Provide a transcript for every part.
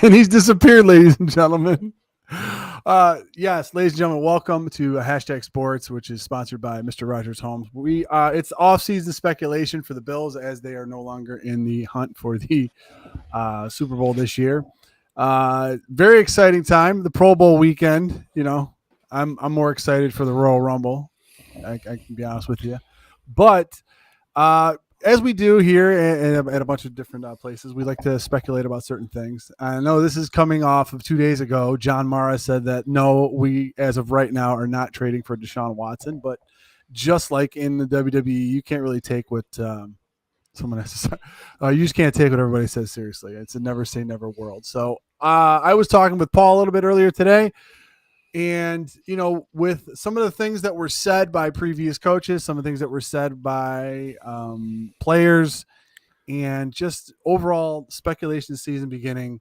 And he's disappeared, ladies and gentlemen. Yes, ladies and gentlemen, welcome to Hashtag Sports, which is sponsored by Mr. Rogers Homes. It's off-season speculation for the Bills as they are no longer in the hunt for the Super Bowl this year. Very exciting time. The Pro Bowl weekend. I'm more excited for the Royal Rumble. I can be honest with you, but as we do here at a bunch of different places, we like to speculate about certain things. I know this is coming off of 2 days ago. John Mara said that no, we as of right now are not trading for Deshaun Watson. But just like in the WWE, you can't really take what someone has to say. You just can't take what everybody says seriously. It's a never say never world. So I was talking with Paul a little bit earlier today. And, with some of the things that were said by previous coaches, some of the things that were said by players, and just overall speculation season beginning,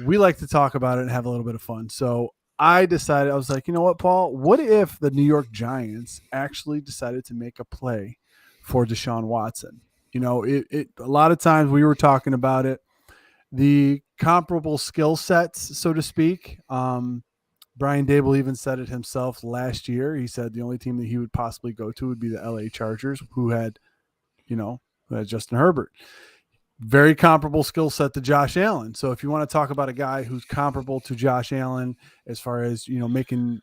we like to talk about it and have a little bit of fun. So I was like, you know what, Paul, what if the New York Giants actually decided to make a play for Deshaun Watson? A lot of times we were talking about it, the comparable skill sets, so to speak. Brian Daboll even said it himself last year. He said the only team that he would possibly go to would be the LA Chargers, who had Justin Herbert. Very comparable skill set to Josh Allen. So if you want to talk about a guy who's comparable to Josh Allen as far as, making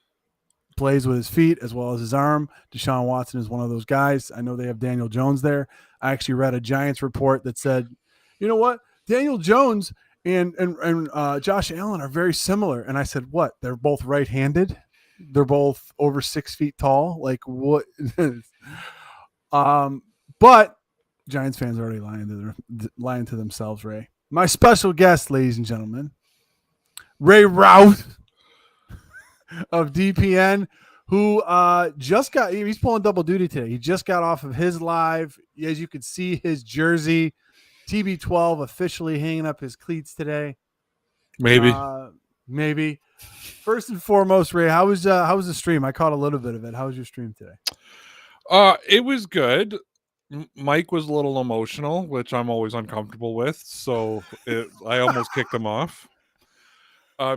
plays with his feet as well as his arm, Deshaun Watson is one of those guys. I know they have Daniel Jones there. I actually read a Giants report that said, you know what, Daniel Jones and Josh Allen are very similar. And I said, what? They're both right-handed. They're both over 6 feet tall. Like what? But Giants fans are already lying to themselves, Ray. My special guest, ladies and gentlemen, Ray Routh of DPN, who he's pulling double duty today. He just got off of his live. As you can see, his jersey, TB12 officially hanging up his cleats today. Maybe. First and foremost, Ray, how was the stream? I caught a little bit of it. How was your stream today? It was good. Mike was a little emotional, which I'm always uncomfortable with, so I almost kicked him off.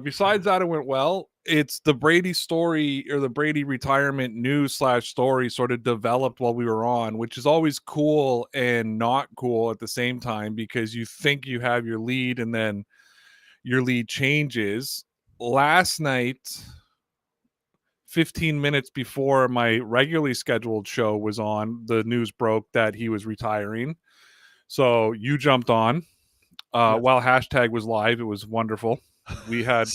Besides that, it went well. It's the Brady story, or the Brady retirement news / story sort of developed while we were on, which is always cool and not cool at the same time, because you think you have your lead and then your lead changes. Last night, 15 minutes before my regularly scheduled show was on, the news broke that he was retiring. So you jumped on while hashtag was live. It was wonderful. We had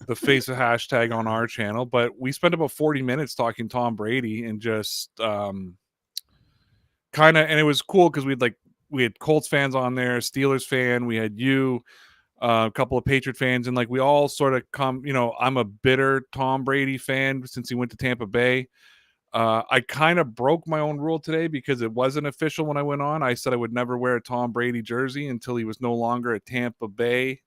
the face of hashtag on our channel, but we spent about 40 minutes talking Tom Brady and just kind of, and it was cool because we had Colts fans on there, Steelers fan, we had you, a couple of Patriot fans, and we all sort of come, I'm a bitter Tom Brady fan since he went to Tampa Bay. I kind of broke my own rule today because it wasn't official when I went on. I said I would never wear a Tom Brady jersey until he was no longer a Tampa Bay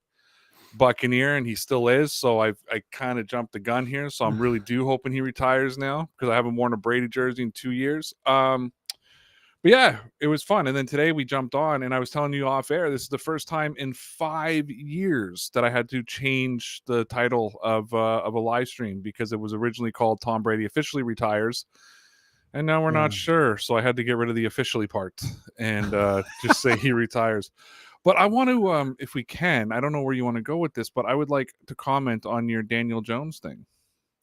Buccaneer, and he still is. So I kind of jumped the gun here. So I'm really hoping he retires now, because I haven't worn a Brady jersey in 2 years. But yeah, it was fun. And then today we jumped on, and I was telling you off air, this is the first time in 5 years that I had to change the title of a live stream, because it was originally called Tom Brady Officially Retires. And now we're not sure. So I had to get rid of the officially part and just say he retires. But I want to, if we can, I don't know where you want to go with this, but I would like to comment on your Daniel Jones thing.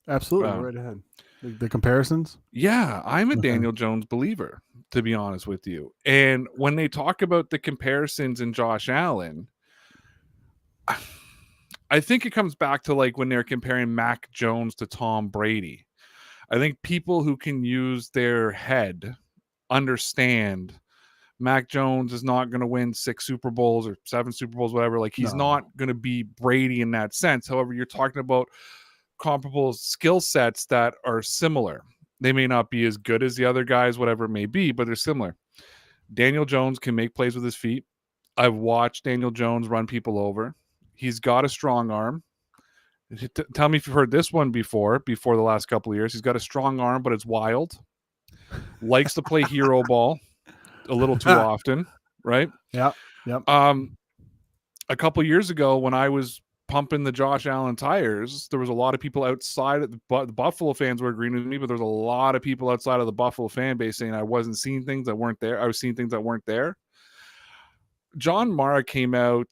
Absolutely. Right ahead. The comparisons? Yeah, I'm a Daniel Jones believer, to be honest with you. And when they talk about the comparisons in Josh Allen, I think it comes back to when they're comparing Mac Jones to Tom Brady. I think people who can use their head understand Mac Jones is not going to win 6 Super Bowls or 7 Super Bowls, whatever. He's not going to be Brady in that sense. However, you're talking about comparable skill sets that are similar. They may not be as good as the other guys, whatever it may be, but they're similar. Daniel Jones can make plays with his feet. I've watched Daniel Jones run people over. He's got a strong arm. Tell me if you've heard this one before the last couple of years. He's got a strong arm, but it's wild. Likes to play hero ball a little too often, right? Yeah. Yep. a couple years ago when I was pumping the Josh Allen tires, there was a lot of people outside of the Buffalo fans were agreeing with me, but there was a lot of people outside of the Buffalo fan base saying I wasn't seeing things that weren't there. I was seeing things that weren't there. John Mara came out,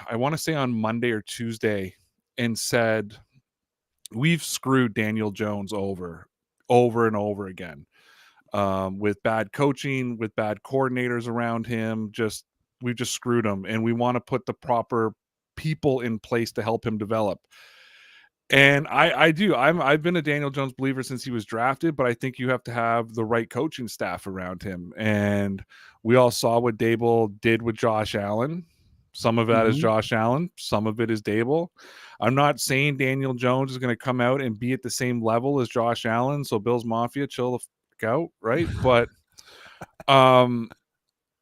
I want to say on Monday or Tuesday, and said, we've screwed Daniel Jones over and over again, with bad coaching, with bad coordinators around him. We've just screwed him, and we want to put the proper people in place to help him develop. And I do. I've been a Daniel Jones believer since he was drafted, but I think you have to have the right coaching staff around him. And we all saw what Daboll did with Josh Allen. Some of that is Josh Allen. Some of it is Daboll. I'm not saying Daniel Jones is going to come out and be at the same level as Josh Allen. So Bills Mafia, chill the fuck out, right? But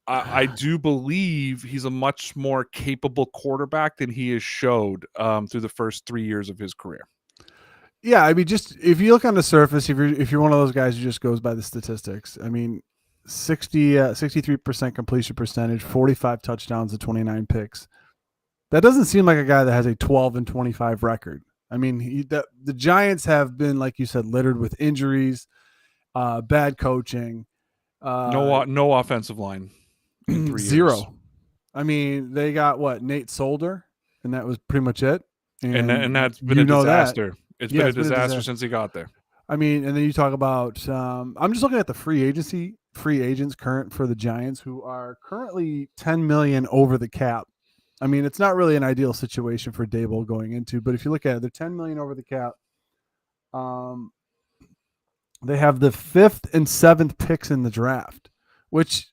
I do believe he's a much more capable quarterback than he has showed through the first 3 years of his career. Yeah, I mean, just if you look on the surface, if you're one of those guys who just goes by the statistics, I mean, 63% completion percentage, 45 touchdowns to 29 picks. That doesn't seem like a guy that has a 12-25 record. I mean, the Giants have been, like you said, littered with injuries, bad coaching, no offensive line. In 3 zero. years. I mean, they got Nate Solder, and that was pretty much it. And that's been a disaster. It's been a disaster since he got there. I mean, and then you talk about I'm just looking at the free agents current for the Giants, who are currently $10 million over the cap. I mean, it's not really an ideal situation for Daboll going into, but if you look at it, they're $10 million over the cap. They have the 5th and 7th picks in the draft, which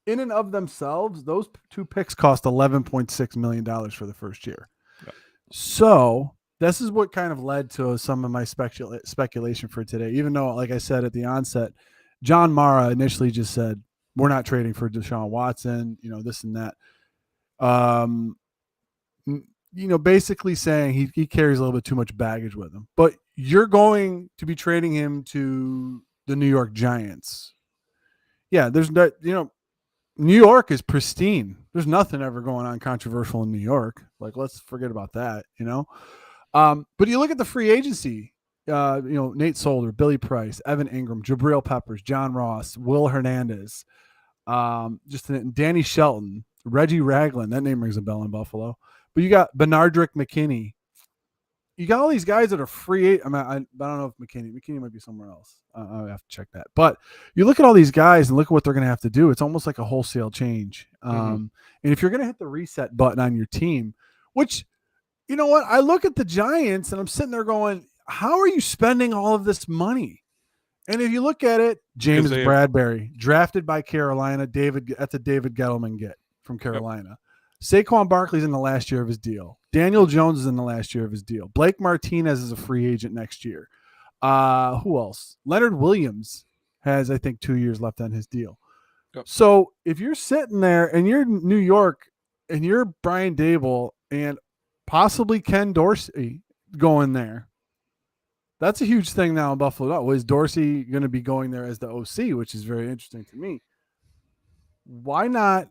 in and of themselves, those 2 picks cost $11.6 million for the first year. Yeah. So this is what kind of led to some of my speculation for today, even though, like I said at the onset, John Mara initially just said, we're not trading for Deshaun Watson, this and that. Basically saying he carries a little bit too much baggage with him. But you're going to be trading him to the New York Giants. Yeah, there's that, New York is pristine. There's nothing ever going on controversial in New York. Like, let's forget about that, But you look at the free agency, Nate Solder, Billy Price, Evan Ingram, Jabril Peppers, John Ross, Will Hernandez, Danny Shelton, Reggie Ragland. That name rings a bell in Buffalo. But you got Benardrick McKinney. You got all these guys that are free. I don't know if McKinney might be somewhere else. I'll have to check that. But you look at all these guys and look at what they're going to have to do. It's almost like a wholesale change. And if you're going to hit the reset button on your team, which, you know what? I look at the Giants and I'm sitting there going, how are you spending all of this money? And if you look at it, James Bradbury, drafted by Carolina, that's a David Gettleman get from Carolina. Yep. Saquon Barkley's in the last year of his deal. Daniel Jones is in the last year of his deal. Blake Martinez is a free agent next year. Who else? Leonard Williams has, I think, 2 years left on his deal. Yep. So if you're sitting there and you're New York and you're Brian Daboll and possibly Ken Dorsey going there, that's a huge thing now in Buffalo. Is Dorsey going to be going there as the OC, which is very interesting to me? Why not?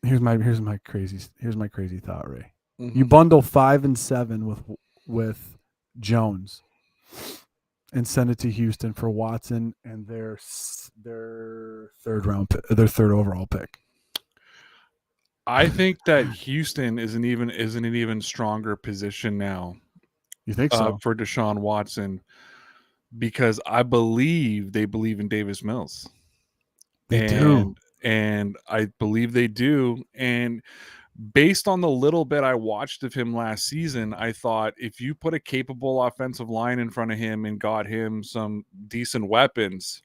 Here's my crazy thought, Ray. Mm-hmm. You bundle 5 and 7 with Jones and send it to Houston for Watson and their third overall pick. I think that Houston is an even stronger position now. You think so? For Deshaun Watson, because I believe they believe in Davis Mills. They do. And I believe they do. And based on the little bit I watched of him last season, I thought if you put a capable offensive line in front of him and got him some decent weapons,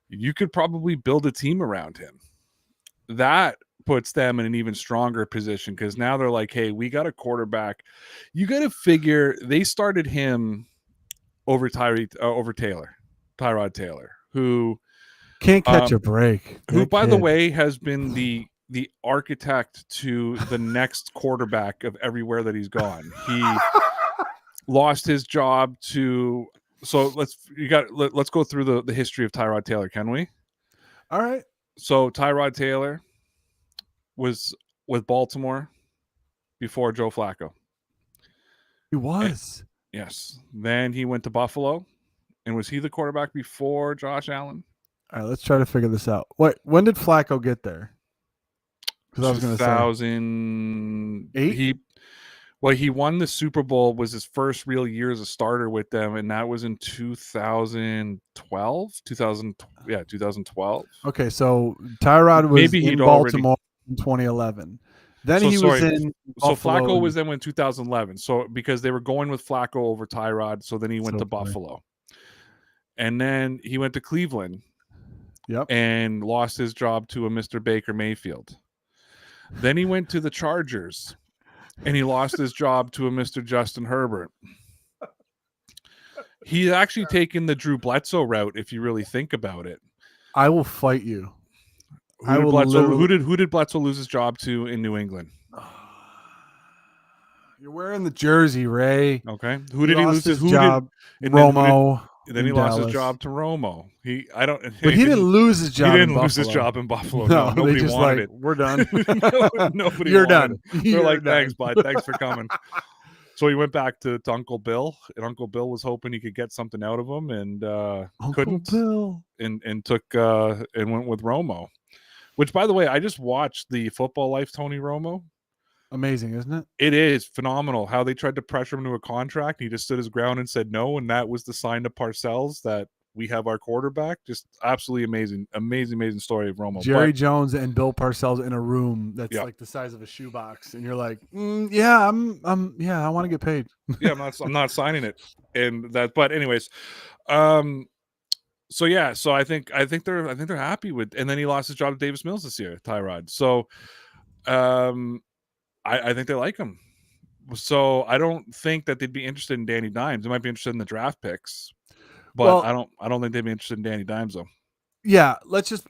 you could probably build a team around him. That puts them in an even stronger position because now they're like, hey, we got a quarterback. You got to figure they started him over Tyrod Taylor, who can't catch a break. Who, by the way, has been the architect to the next quarterback of everywhere that he's gone. He lost his job to. So let's go through the history of Tyrod Taylor, can we? All right. So Tyrod Taylor was with Baltimore. before Joe Flacco. He was. Yes. Then he went to Buffalo. And was he the quarterback before Josh Allen? All right, let's try to figure this out. When did Flacco get there? Because I was going to say 2008. He won the Super Bowl, was his first real year as a starter with them, and that was in 2012. 2012. Okay, so Tyrod was Maybe in Baltimore in 2011. Then he was in Buffalo. So Flacco was then in 2011. So because they were going with Flacco over Tyrod, so then he went to Buffalo. And then he went to Cleveland. Yep. And lost his job to a Mr. Baker Mayfield. Then he went to the Chargers. And he lost his job to a Mr. Justin Herbert. He's actually taken the Drew Bledsoe route, if you really think about it. I will fight you. Who did Bledsoe lose his job to in New England? You're wearing the jersey, Ray. Okay. Who did he lose his job? Romo. Then he lost his job to Romo. But he didn't lose his job. He didn't lose his job in Buffalo. No, nobody just wanted it. We're done. Nobody. You're done. It. They're like, thanks, bud. Thanks for coming. So he went back to Uncle Bill, and Uncle Bill was hoping he could get something out of him, and couldn't. Bill. And took and went with Romo, which, by the way, I just watched the Football Life Tony Romo. Amazing, isn't it? It is phenomenal how they tried to pressure him to a contract. He just stood his ground and said no, and that was the sign to Parcells that we have our quarterback. Just absolutely amazing story of Romo. Jerry Jones and Bill Parcells in a room that's like the size of a shoebox, and you're like, yeah, I want to get paid. Yeah, I'm not signing it, and that. But anyways, so I think they're happy with. And then he lost his job to Davis Mills this year, Tyrod. So, I think they like him. So I don't think that they'd be interested in Danny Dimes. They might be interested in the draft picks, but I don't think they'd be interested in Danny Dimes though. Yeah, I'll just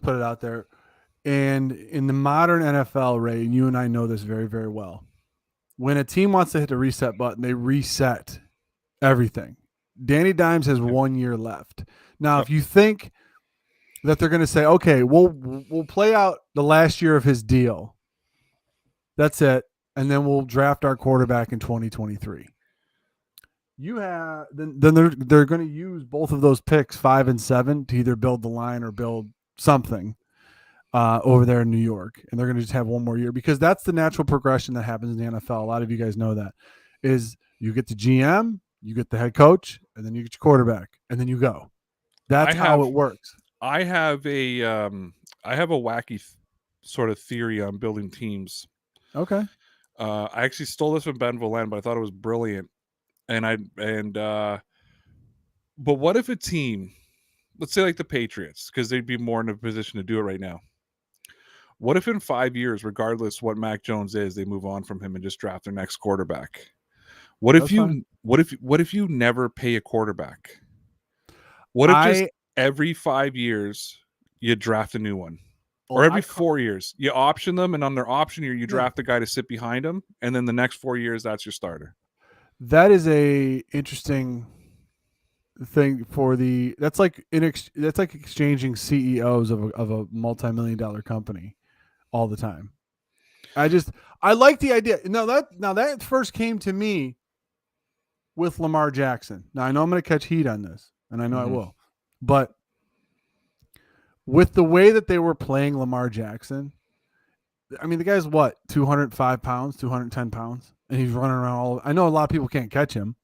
put it out there. And in the modern NFL, Ray, and you and I know this very, very well. When a team wants to hit the reset button, they reset everything. Danny Dimes has 1 year left. Now, if you think that they're going to say, okay, we'll play out the last year of his deal. That's it. And then we'll draft our quarterback in 2023. Then they're going to use both of those picks, 5 and 7, to either build the line or build something over there in New York. And they're going to just have 1 more year, because that's the natural progression that happens in the NFL. A lot of you guys know that is you get the GM, you get the head coach, and then you get your quarterback, and then you go. That's how it works. I have a wacky sort of theory on building teams. Okay. I actually stole this from Ben Vollen, but I thought it was brilliant. But what if a team, let's say like the Patriots, because they'd be more in a position to do it right now. What if in 5 years, regardless what Mac Jones is, they move on from him and just draft their next quarterback? What if you never pay a quarterback? What if just every 5 years you draft a new one? Or every 4 years, you option them, and on their option year, you draft a guy to sit behind him, and then the next 4 years, that's your starter. That is a interesting thing that's like exchanging CEOs of a multi-million-dollar company all the time. I like the idea. Now that first came to me with Lamar Jackson. Now I know I'm going to catch heat on this, and I know I will, but with the way that they were playing Lamar Jackson, I mean, the guy's 205 pounds, 210 pounds, and he's running around I know a lot of people can't catch him,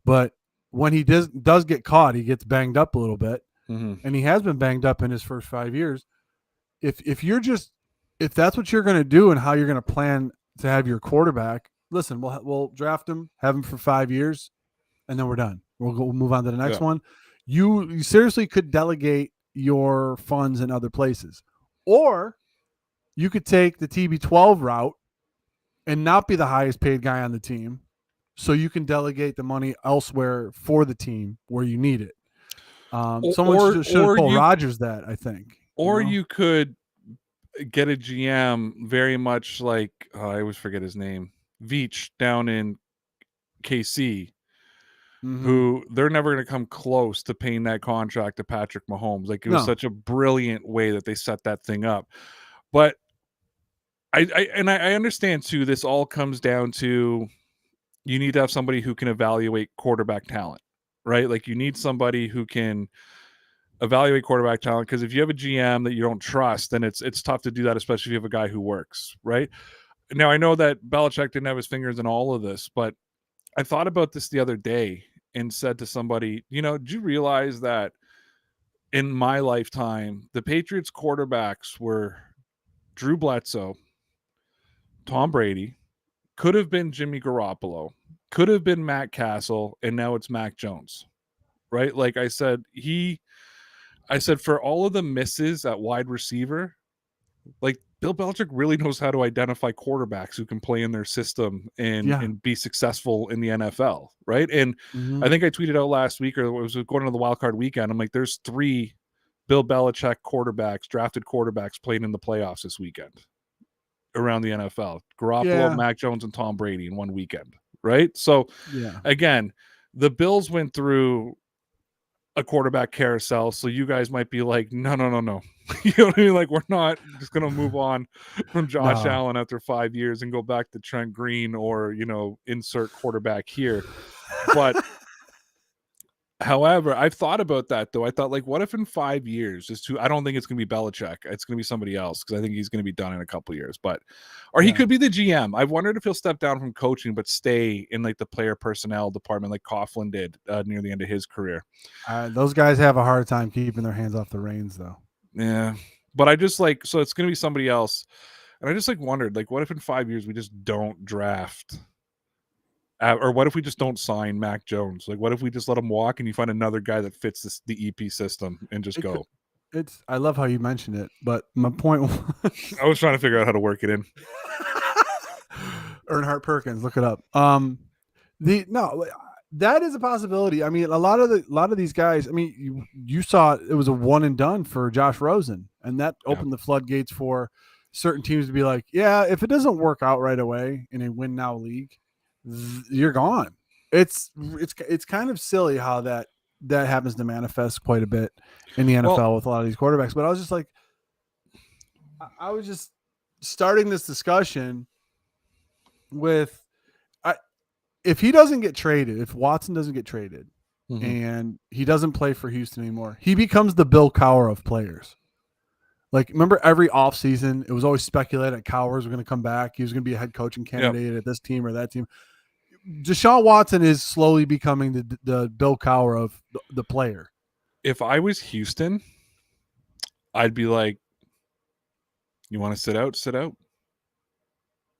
but when he does get caught, he gets banged up a little bit, and he has been banged up in his first 5 years. If that's what you're going to do and how you're going to plan to have your quarterback, listen, we'll draft him, have him for 5 years, and then we're done. We'll move on to the next one. You seriously could delegate your funds in other places, or you could take the TB12 route and not be the highest paid guy on the team, so you can delegate the money elsewhere for the team where you need it. Someone should have pulled Rodgers that, I think. Or you could get a GM very much like I always forget his name, Veach down in KC. Who they're never going to come close to paying that contract to Patrick Mahomes. Like, it was such a brilliant way that they set that thing up. But I understand too. This all comes down to you need to have somebody who can evaluate quarterback talent, right? Like you need somebody who can evaluate quarterback talent, because if you have a GM that you don't trust, then it's tough to do that, especially if you have a guy who works, right? Now I know that Belichick didn't have his fingers in all of this, but I thought about this the other day and said to somebody, do you realize that in my lifetime, the Patriots quarterbacks were Drew Bledsoe, Tom Brady, could have been Jimmy Garoppolo, could have been Matt Castle, and now it's Mac Jones, right? Like I said, for all of the misses at wide receiver, like Bill Belichick really knows how to identify quarterbacks who can play in their system and be successful in the NFL, right? And I think I tweeted out last week, or it was going into the wild card weekend, I'm like, there's 3 Bill Belichick quarterbacks, drafted quarterbacks, playing in the playoffs this weekend around the NFL. Garoppolo, Mac Jones, and Tom Brady in one weekend, right? So again, the Bills went through a quarterback carousel, so you guys might be like, no. You know what I mean? Like, we're not just going to move on from Josh Allen after 5 years and go back to Trent Green or, insert quarterback here. But however, I've thought about that, though. I thought, like, what if in 5 years, I don't think it's going to be Belichick. It's going to be somebody else, because I think he's going to be done in a couple of years. Or he could be the GM. I've wondered if he'll step down from coaching but stay in, like, the player personnel department like Coughlin did near the end of his career. Those guys have a hard time keeping their hands off the reins, though. Yeah. But I just so it's going to be somebody else. And I just wondered, like, what if in 5 years we just don't draft? Or what if we just don't sign Mac Jones? Like, what if we just let him walk and you find another guy that fits the EP system and just go? I love how you mentioned it, but my point was, I was trying to figure out how to work it in. Earnhardt Perkins, look it up. That is a possibility. I mean, a lot of these guys. I mean, you saw it was a one and done for Josh Rosen, and that opened the floodgates for certain teams to be like, yeah, if it doesn't work out right away in a win now league, you're gone. It's kind of silly how that happens to manifest quite a bit in the NFL with a lot of these quarterbacks. But I was just like, I was just starting this discussion with. If he doesn't get traded, if Watson doesn't get traded and he doesn't play for Houston anymore, he becomes the Bill Cowher of players. Like, remember every offseason, it was always speculated that Cowher was going to come back. He was going to be a head coaching candidate at this team or that team. Deshaun Watson is slowly becoming the Bill Cowher of the player. If I was Houston, I'd be like, you want to sit out? Sit out.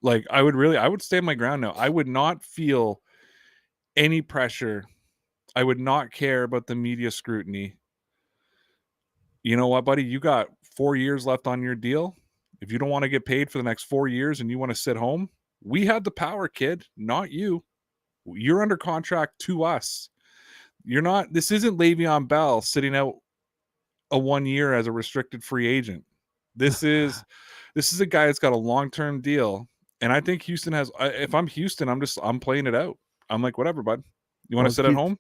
Like, I would stand my ground now. I would not feel any pressure. I would not care about the media scrutiny. You know what, buddy? You got 4 years left on your deal. If you don't want to get paid for the next 4 years and you want to sit home, we had the power, kid, not you. You're under contract to us. This isn't Le'Veon Bell sitting out a 1 year as a restricted free agent. This is a guy that's got a long-term deal. And I think Houston has. If I'm Houston, I'm playing it out. I'm like, whatever, bud. You want to sit at home?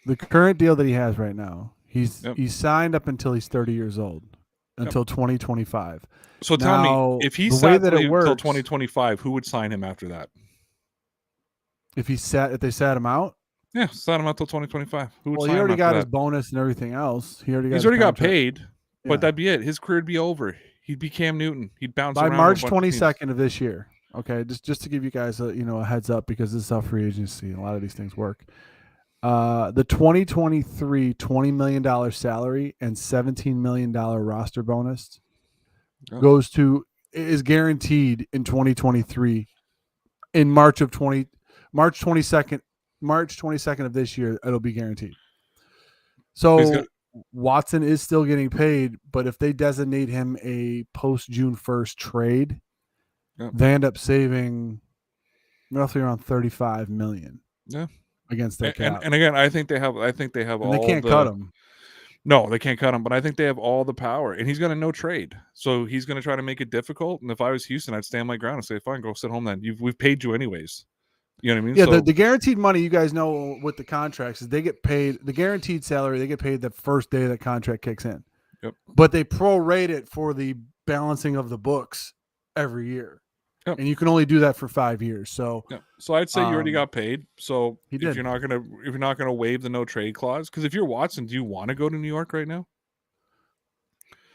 The current deal that he has right now, he's signed up until he's 30 years old, until 2025. So tell me, if he sat until 2025, who would sign him after that? If they sat him out? Yeah, sat him out till 2025. Who would sign him? He already got his bonus and everything else. He's already got paid, but that'd be it. His career would be over. He'd be Cam Newton. He'd bounce around. By March 22nd of this year. Okay, just to give you guys a heads up, because this is how free agency and a lot of these things work. The 2023 $20 million salary and $17 million roster bonus is guaranteed in 2023. In March 22nd of this year, it'll be guaranteed. So Watson is still getting paid, but if they designate him a post June 1st trade, they end up saving roughly around $35 million. Yeah, against their cap. And again, I think they have all. They can't cut him. No, they can't cut him. But I think they have all the power, and he's going to no trade, so he's going to try to make it difficult. And if I was Houston, I'd stand my ground and say, "Fine, go sit home. Then we've paid you anyways." You know what I mean? Yeah, the guaranteed money, you guys know with the contracts, is they get paid the guaranteed salary. They get paid the first day that contract kicks in. Yep. But they prorate it for the balancing of the books every year. Yep. And you can only do that for 5 years. So Yeah. So I'd say you already got paid. So he if did. you're not gonna waive the no trade clause, because if you're Watson, do you want to go to New York right now?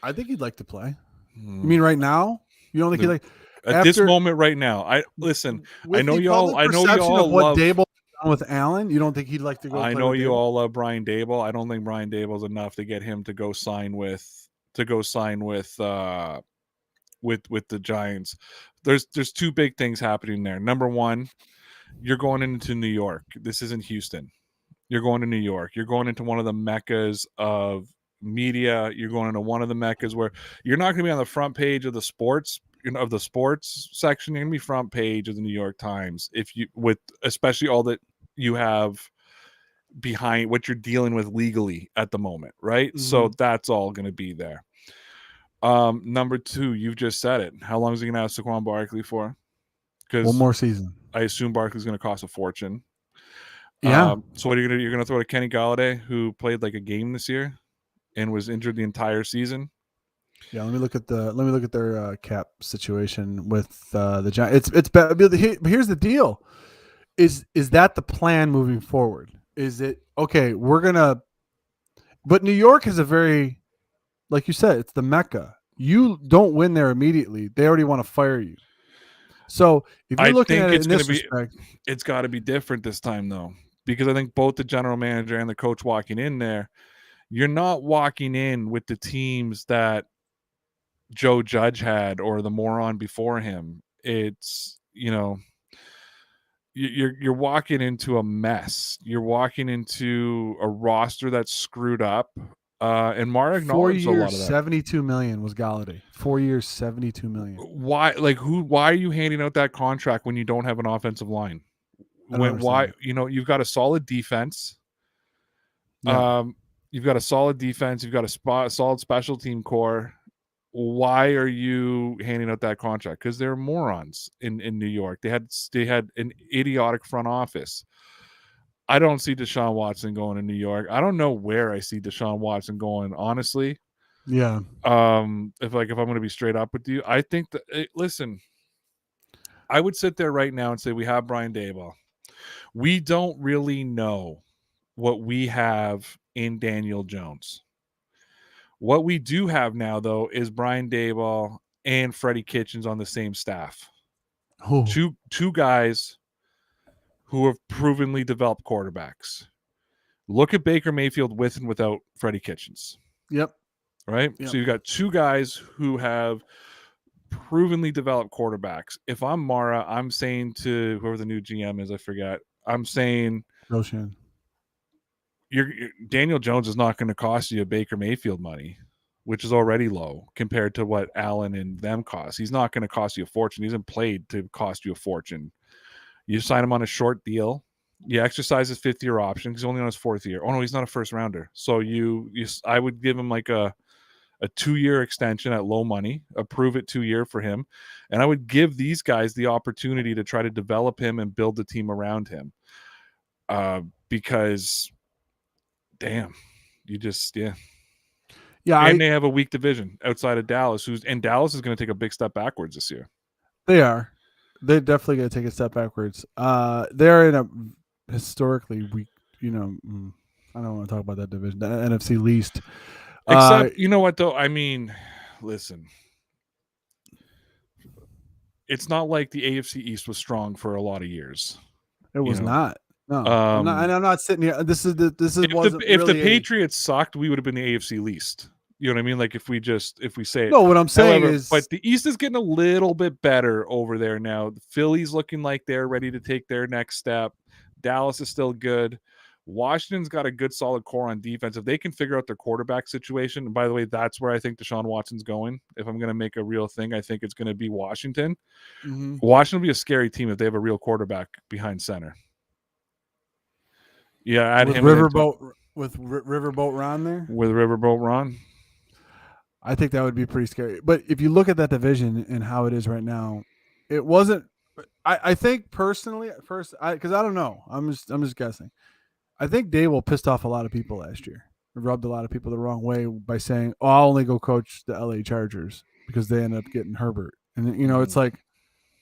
I think he'd like to play. You mean right now? You don't think he'd like At this after moment right now? I with know the y'all. public I know perception of y'all what love. Dable done with Allen? You don't think he'd like to go I play know with you Dable? all love Brian Daboll. I don't think Brian Dable's enough to get him to go sign with with the Giants. There's two big things happening there. Number one, you're going into New York. This isn't Houston. You're going to New York. You're going into one of the meccas of media. You're going into one of the meccas where you're not going to be on the front page of the sports section. You're going to be front page of the New York Times with especially all that you have behind what you're dealing with legally at the moment, right? Mm-hmm. So that's all going to be there. Number two, you've just said it. How long is he going to have Saquon Barkley for? Because one more season. I assume Barkley's going to cost a fortune. Yeah. So what are you gonna do? You're gonna throw to Kenny Galladay, who played like a game this year and was injured the entire season. Yeah, let me look at their cap situation with the Giants. It's bad. But here's the deal: is that the plan moving forward? Is it okay? But New York is a very, like you said, it's the Mecca. You don't win there immediately; they already want to fire you. So if you're looking at it in this respect, it's got to be different this time though, because I think both the general manager and the coach walking in there, you're not walking in with the teams that Joe Judge had or the moron before him. It's you're walking into a mess. You're walking into a roster that's screwed up. And Mara acknowledged a lot of that. 72 million was Galladay. 4 years, 72 million. Why are you handing out that contract when you don't have an offensive line? You've got a solid defense. Yeah. You've got a solid defense, you've got a solid special team core. Why are you handing out that contract? Because they're morons in New York. They had an idiotic front office. I don't see Deshaun Watson going to New York. I don't know where I see Deshaun Watson going, honestly. Yeah. If I'm going to be straight up with you, I think that listen, I would sit there right now and say we have Brian Daboll. We don't really know what we have in Daniel Jones. What we do have now, though, is Brian Daboll and Freddie Kitchens on the same staff. Oh. Two guys who have provenly developed quarterbacks. Look at Baker Mayfield with and without Freddie Kitchens. Yep. Right? Yep. So you've got two guys who have provenly developed quarterbacks. If I'm Mara, I'm saying to whoever the new GM is, I forget. I'm saying Roshan. Daniel Jones is not going to cost you a Baker Mayfield money, which is already low compared to what Allen and them cost. He's not going to cost you a fortune. He hasn't played to cost you a fortune. You sign him on a short deal. You exercise his 5th-year option. He's only on his 4th year. Oh no, he's not a first rounder. So I would give him like a 2-year extension at low money, approve it 2-year for him. And I would give these guys the opportunity to try to develop him and build the team around him. Because damn, and they have a weak division outside of Dallas, and Dallas is going to take a big step backwards this year. They are. They're definitely going to take a step backwards. They're in a historically weak, I don't want to talk about that division, the NFC least. Except, you know what, though? I mean, listen. It's not like the AFC East was strong for a lot of years. It was not. No, I'm not sitting here. If the Patriots sucked, we would have been the AFC least. You know what I mean? Like if we say it. No, what I'm saying is, but the East is getting a little bit better over there now. The Philly's looking like they're ready to take their next step. Dallas is still good. Washington's got a good solid core on defense. If they can figure out their quarterback situation, and by the way, that's where I think Deshaun Watson's going. If I'm going to make a real thing, I think it's going to be Washington. Mm-hmm. Washington will be a scary team if they have a real quarterback behind center. Yeah, add with him Riverboat Ron there. With Riverboat Ron, I think that would be pretty scary. But if you look at that division and how it is right now, it wasn't. I think personally, at first, because I don't know, I'm just guessing. I think Daboll pissed off a lot of people last year. It rubbed a lot of people the wrong way by saying, "Oh, I'll only go coach the LA Chargers," because they ended up getting Herbert. And, it's like,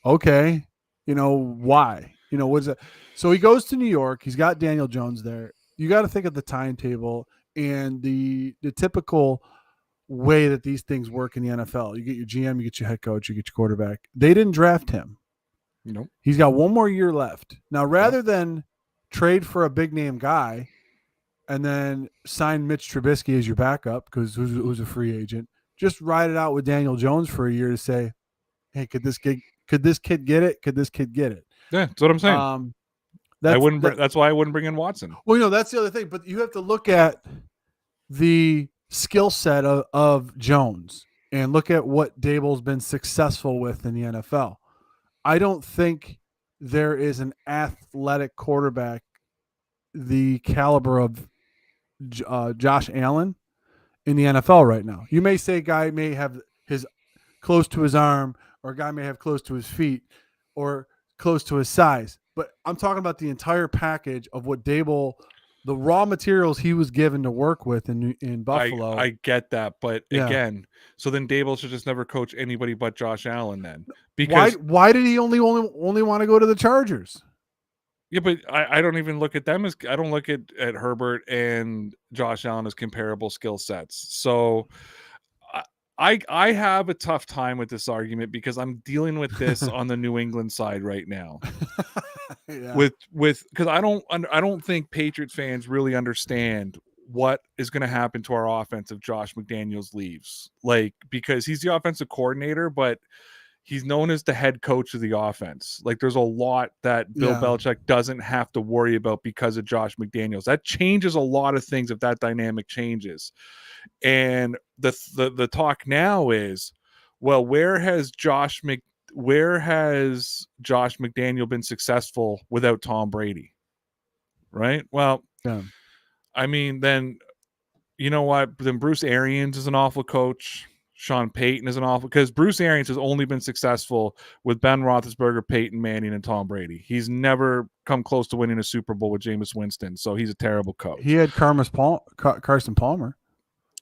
okay, why? What is that? So he goes to New York. He's got Daniel Jones there. You got to think of the timetable and the typical way that these things work in the NFL. You get your GM, you get your head coach, you get your quarterback. They didn't draft him. Nope. He's got one more year left. Now, rather than trade for a big name guy and then sign Mitch Trubisky as your backup because who's a free agent, just ride it out with Daniel Jones for a year to say, hey, could this kid get it? Could this kid get it? Yeah, that's what I'm saying. That's why I wouldn't bring in Watson. Well, that's the other thing. But you have to look at the skill set of Jones and look at what Daboll's been successful with in the NFL. I don't think there is an athletic quarterback the caliber of Josh Allen in the NFL right now. You may say a guy may have his close to his arm, or a guy may have close to his feet, or close to his size. But I'm talking about the entire package of what Daboll, the raw materials he was given to work with in Buffalo. I get that, but again, so then Daboll should just never coach anybody but Josh Allen then. Because why did he only want to go to the Chargers? Yeah, but I don't even look at them as I don't look at Herbert and Josh Allen as comparable skill sets. So I have a tough time with this argument because I'm dealing with this on the New England side right now. With because I don't think Patriots fans really understand what is going to happen to our offense if Josh McDaniels leaves. Like, because he's the offensive coordinator, but he's known as the head coach of the offense. Like, there's a lot that Bill Belichick doesn't have to worry about because of Josh McDaniels. That changes a lot of things if that dynamic changes. And the talk now is, well, where has Josh McDaniel been successful without Tom Brady? Right? Well, I mean, then you know what? Then Bruce Arians is an awful coach. Sean Payton is an awful, because Bruce Arians has only been successful with Ben Roethlisberger, Peyton Manning, and Tom Brady. He's never come close to winning a Super Bowl with Jameis Winston, so he's a terrible coach. He had Carson Palmer.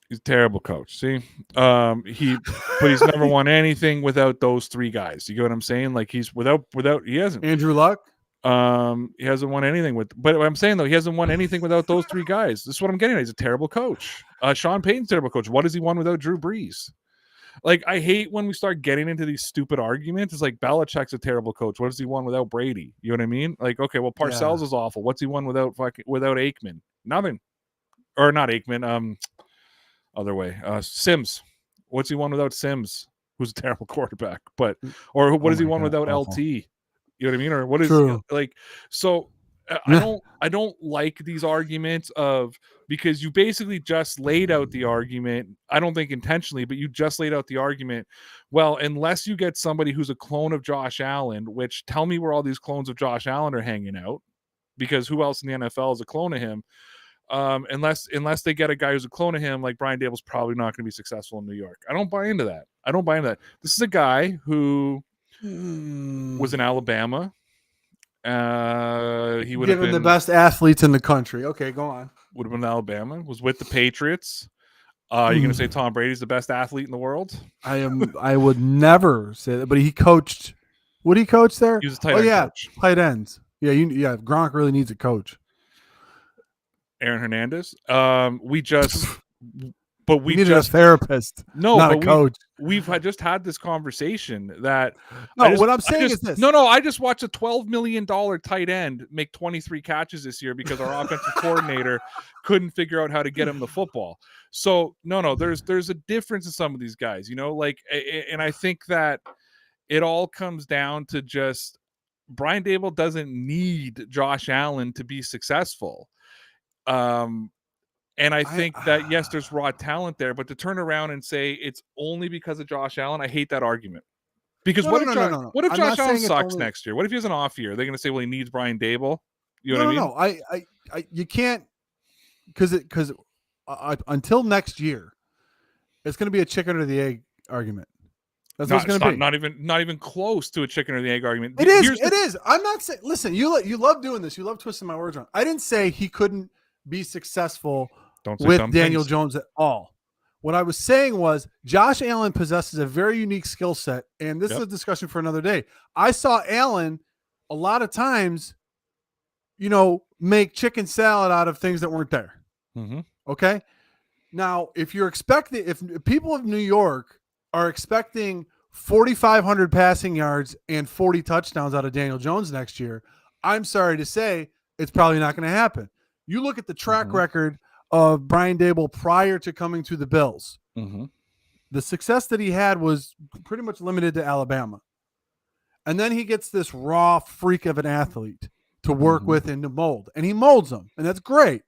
He's a terrible coach. See, but he's never won anything without those three guys. You get what I'm saying? Like, he's without he hasn't. Andrew Luck. He hasn't won anything with, but what I'm saying though, he hasn't won anything without those three guys. This is what I'm getting at. He's a terrible coach. Sean Payton's a terrible coach. What has he won without Drew Brees? Like, I hate when we start getting into these stupid arguments. It's like, Belichick's a terrible coach. What has he won without Brady? You know what I mean? Like, okay, well, Parcells is awful. What's he won without Aikman? Nothing. Or not Aikman. Other way. Sims. What's he won without Sims? Who's a terrible quarterback? But what has he won without awful. LT? You know what I mean? Or what is like? So I don't like these arguments because you basically just laid out the argument. I don't think intentionally, but you just laid out the argument. Well, unless you get somebody who's a clone of Josh Allen, which tell me where all these clones of Josh Allen are hanging out, because who else in the NFL is a clone of him? Unless they get a guy who's a clone of him, like Brian Daboll's probably not going to be successful in New York. I don't buy into that. This is a guy who was in Alabama. He would have been the best athletes in the country. Okay, go on. Would have been in Alabama. Was with the Patriots. You're going to say Tom Brady's the best athlete in the world? I would never say that, but he coached. What did he coach there? He was a tight end coach. Tight ends. Yeah, Gronk really needs a coach. Aaron Hernandez. We needed a therapist, not a coach. We've just had this conversation that. What I'm saying is this. I just watched a $12 million tight end make 23 catches this year because our offensive coordinator couldn't figure out how to get him the football. So there's a difference in some of these guys, and I think that it all comes down to just Brian Daboll doesn't need Josh Allen to be successful. And I think that, yes, there's raw talent there, but to turn around and say it's only because of Josh Allen, I hate that argument. Because what if Josh Allen sucks next year? What if he has an off year? They're going to say, well, he needs Brian Daboll. You know what I mean? No. You can't, because until next year, it's going to be a chicken or the egg argument. That's what it's going to be. Not even close to a chicken or the egg argument. It is. I'm not saying. Listen, you love doing this. You love twisting my words around. I didn't say he couldn't be successful with Daniel Jones at all. What I was saying was Josh Allen possesses a very unique skill set, and this is a discussion for another day. I saw Allen a lot of times, make chicken salad out of things that weren't there. Mm-hmm. Okay. Now, if people of New York are expecting 4,500 passing yards and 40 touchdowns out of Daniel Jones next year, I'm sorry to say it's probably not going to happen. You look at the track record of Brian Daboll prior to coming to the Bills. Mm-hmm. The success that he had was pretty much limited to Alabama. And then he gets this raw freak of an athlete to work with and to mold. And he molds them. And that's great.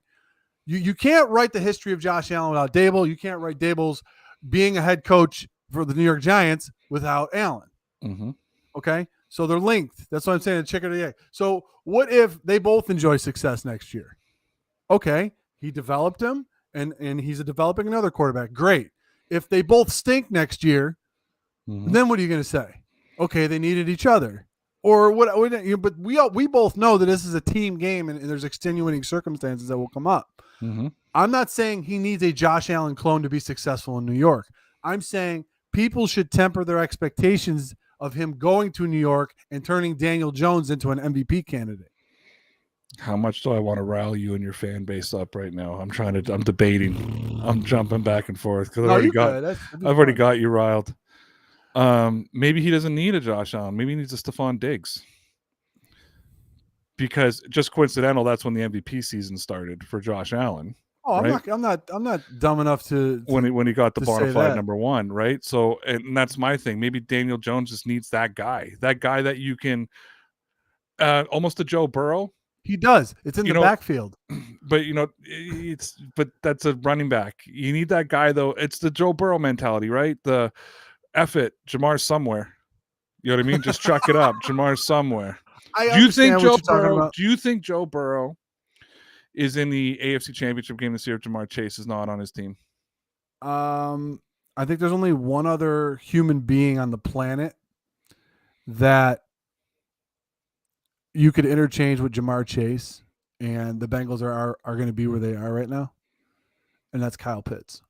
You can't write the history of Josh Allen without Daboll. You can't write Daboll's being a head coach for the New York Giants without Allen. Mm-hmm. Okay? So they're linked. That's what I'm saying, the chicken or the egg. So what if they both enjoy success next year? Okay, he developed him, and he's developing another quarterback. Great. If they both stink next year, then what are you going to say? Okay, they needed each other. Or what? But we both know that this is a team game, and there's extenuating circumstances that will come up. Mm-hmm. I'm not saying he needs a Josh Allen clone to be successful in New York. I'm saying people should temper their expectations of him going to New York and turning Daniel Jones into an MVP candidate. How much do I want to rile you and your fan base up right now? I'm debating. I'm jumping back and forth because I've already got you riled. Maybe he doesn't need a Josh Allen. Maybe he needs a Stephon Diggs. Because just coincidental, that's when the MVP season started for Josh Allen. Oh, right? I'm not dumb enough to when he got the bona fide number one, right? So, and that's my thing. Maybe Daniel Jones just needs that guy that you can almost a Joe Burrow. He does. It's in the backfield. But but that's a running back. You need that guy though. It's the Joe Burrow mentality, right? The F it, Jamar's somewhere. You know what I mean? Just chuck it up. Jamar's somewhere. Do you think Joe Burrow is in the AFC Championship game this year if Jamar Chase is not on his team? I think there's only one other human being on the planet that you could interchange with Jamar Chase, and the Bengals are going to be where they are right now, and that's Kyle Pitts.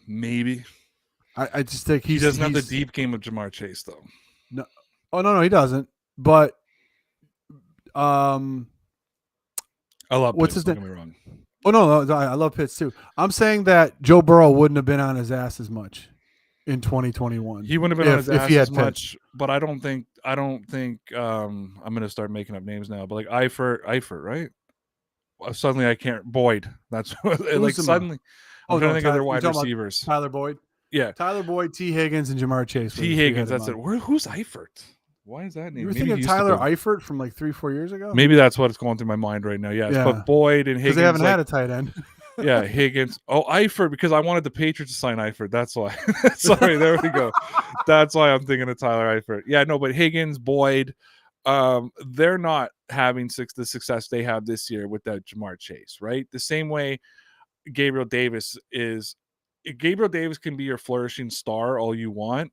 Maybe. I just think he doesn't have the deep game of Jamar Chase, though. No. Oh, no, he doesn't. But I love what's Pitts, his name? Don't get me wrong. Oh, no, I love Pitts, too. I'm saying that Joe Burrow wouldn't have been on his ass as much in 2021. He wouldn't have been on his ass as much, but I don't think I'm going to start making up names now, but like Eifert, right? Suddenly I can't. Boyd. That's like suddenly. I'm trying to think of their wide receivers. Tyler Boyd. Yeah. Tyler Boyd, T. Higgins, and Jamar Chase. T. Higgins, that's it. Who's Eifert? Why is that name? You were thinking Tyler Eifert from like 3-4 years ago? Maybe that's what is going through my mind right now. Yes. Yeah. But Boyd and Higgins. Because they haven't had a tight end. Yeah, Higgins. Oh, Eifert, because I wanted the Patriots to sign Eifert. That's why. Sorry, there we go. That's why I'm thinking of Tyler Eifert. Yeah, no, but Higgins, Boyd, they're not having the success they have this year without Jamar Chase, right? The same way Gabriel Davis can be your flourishing star all you want,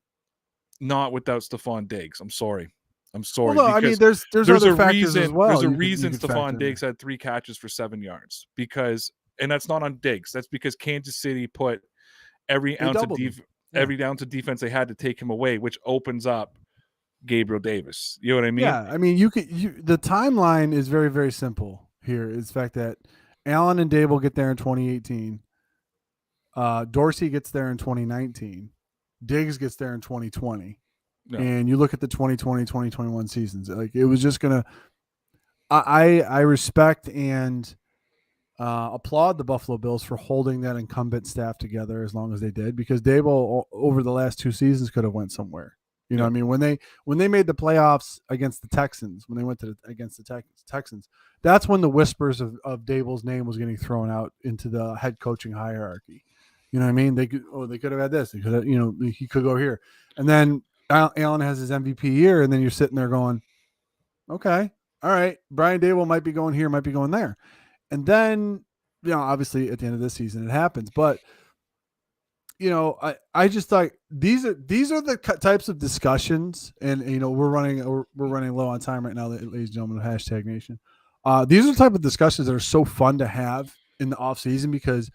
not without Stephon Diggs. I'm sorry. Well, no, I mean, there's other factors as well. There's a reason Stephon Diggs had 3 catches for 7 yards and that's not on Diggs. That's because Kansas City put every ounce of defense they had to take him away, which opens up Gabriel Davis. You know what I mean? Yeah, I mean, the timeline is very, very simple here. Is the fact that Allen and Daboll get there in 2018. Dorsey gets there in 2019. Diggs gets there in 2020. No. And you look at the 2020, 2021 seasons. Like it was just gonna. I respect and applaud the Buffalo Bills for holding that incumbent staff together as long as they did, because Daboll over the last 2 seasons could have went somewhere. You know what I mean? When they made the playoffs against the Texans, when they went against the Texans, that's when the whispers of Daboll's name was getting thrown out into the head coaching hierarchy. You know what I mean? They could have had this. They could have, he could go here. And then Allen has his MVP year, and then you're sitting there going, okay, all right, Brian Daboll might be going here, might be going there. And then, obviously at the end of this season it happens, but I just thought these are the types of discussions, and we're running low on time right now, ladies and gentlemen of Hashtag Nation. These are the type of discussions that are so fun to have in the off season, because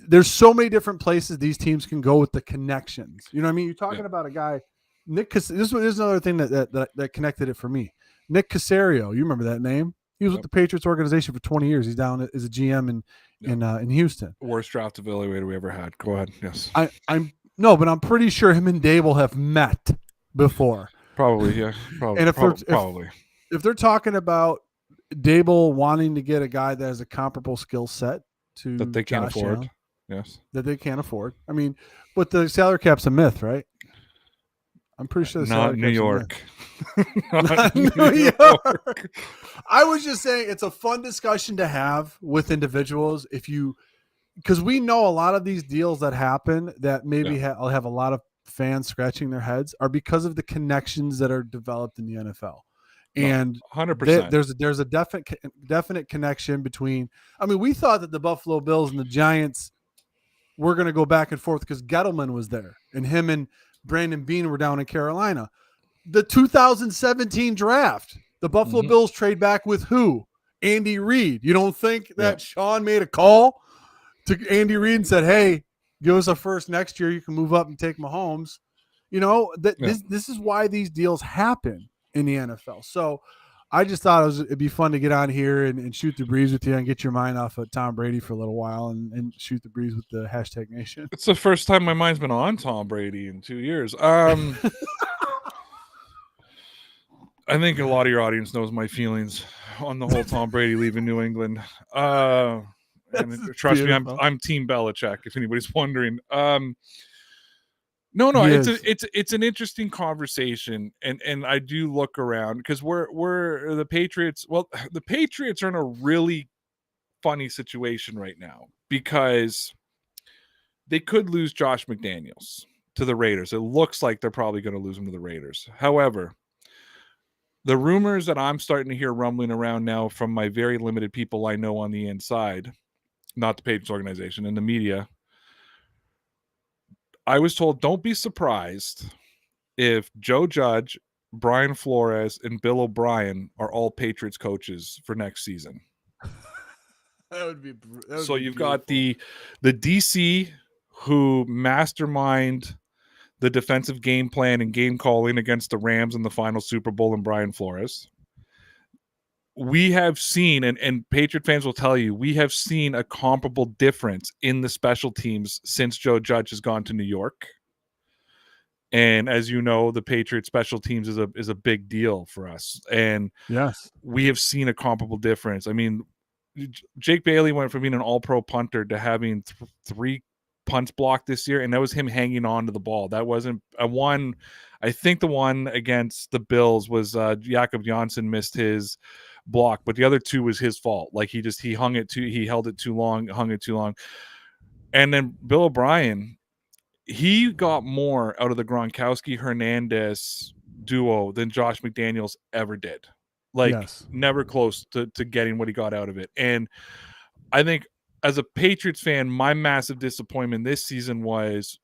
there's so many different places these teams can go with the connections. You know what I mean? You're talking about a guy, Nick. This is another thing that connected it for me. Nick Caserio, you remember that name? He was with the Patriots organization for 20 years. He's down as a GM in Houston. Worst draft evaluator we ever had. Go ahead. Yes. But I'm pretty sure him and Daboll have met before. Probably, yeah. Probably. And if they're talking about Daboll wanting to get a guy that has a comparable skill set to that they can't afford, Allen, yes, that they can't afford. I mean, but the salary cap's a myth, right? I'm pretty sure the not New York. Not New York. I was just saying it's a fun discussion to have with individuals because we know a lot of these deals that happen that maybe I'll have a lot of fans scratching their heads are because of the connections that are developed in the NFL. And 100%. There's a definite connection between. I mean, we thought that the Buffalo Bills and the Giants were going to go back and forth because Gettleman was there, and him and Brandon Beane were down in Carolina. The 2017 draft, the Buffalo Bills trade back with who? Andy Reid. You don't think that Sean made a call to Andy Reid and said, "Hey, give us a first next year. You can move up and take Mahomes." You know, this is why these deals happen in the NFL. So I just thought it'd be fun to get on here and shoot the breeze with you and get your mind off of Tom Brady for a little while and shoot the breeze with the hashtag nation. It's the first time my mind's been on Tom Brady in 2 years. I think a lot of your audience knows my feelings on the whole Tom Brady leaving New England. And trust me, I'm Team Belichick, if anybody's wondering. No, it's an interesting conversation, and I do look around because we're the Patriots. Well, the Patriots are in a really funny situation right now because they could lose Josh McDaniels to the Raiders. It looks like they're probably going to lose him to the Raiders. However, the rumors that I'm starting to hear rumbling around now from my very limited people I know on the inside, not the Patriots organization, and the media, I was told don't be surprised if Joe Judge, Brian Flores, and Bill O'Brien are all Patriots coaches for next season. You've beautiful. Got the DC who mastermind the defensive game plan and game calling against the Rams in the final Super Bowl and Brian Flores. We have seen, and Patriot fans will tell you, we have seen a comparable difference in the special teams since Joe Judge has gone to New York. And as you know, the Patriot special teams is a big deal for us. And yes, we have seen a comparable difference. I mean, Jake Bailey went from being an all-pro punter to having 3 punts blocked this year, and that was him hanging on to the ball. That wasn't a one. I think the one against the Bills was Jakob Johnson missed his block, but the other 2 was his fault. Like he held it too long. And then Bill O'Brien, he got more out of the Gronkowski-Hernandez duo than Josh McDaniels ever did. Never close to getting what he got out of it. And I think as a Patriots fan, my massive disappointment this season was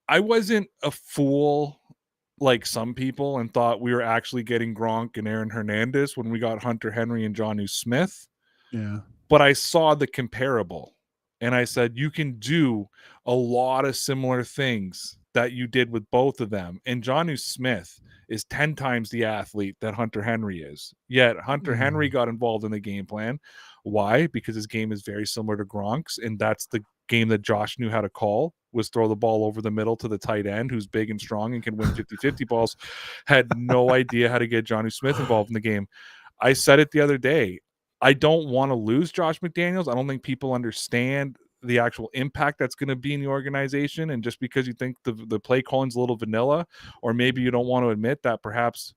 I wasn't a fool like some people and thought we were actually getting Gronk and Aaron Hernandez when we got Hunter Henry and Jonnu Smith. Yeah. But I saw the comparable and I said, you can do a lot of similar things that you did with both of them. And Jonnu Smith is 10 times the athlete that Hunter Henry is. Yet Hunter Henry got involved in the game plan. Why? Because his game is very similar to Gronk's, and that's the game that Josh knew how to call, was throw the ball over the middle to the tight end who's big and strong and can win 50-50 balls. Had no idea how to get Jonnu Smith involved in the game. I said it the other day. I don't want to lose Josh McDaniels. I don't think people understand the actual impact that's going to be in the organization. And just because you think the play calling's a little vanilla, or maybe you don't want to admit that perhaps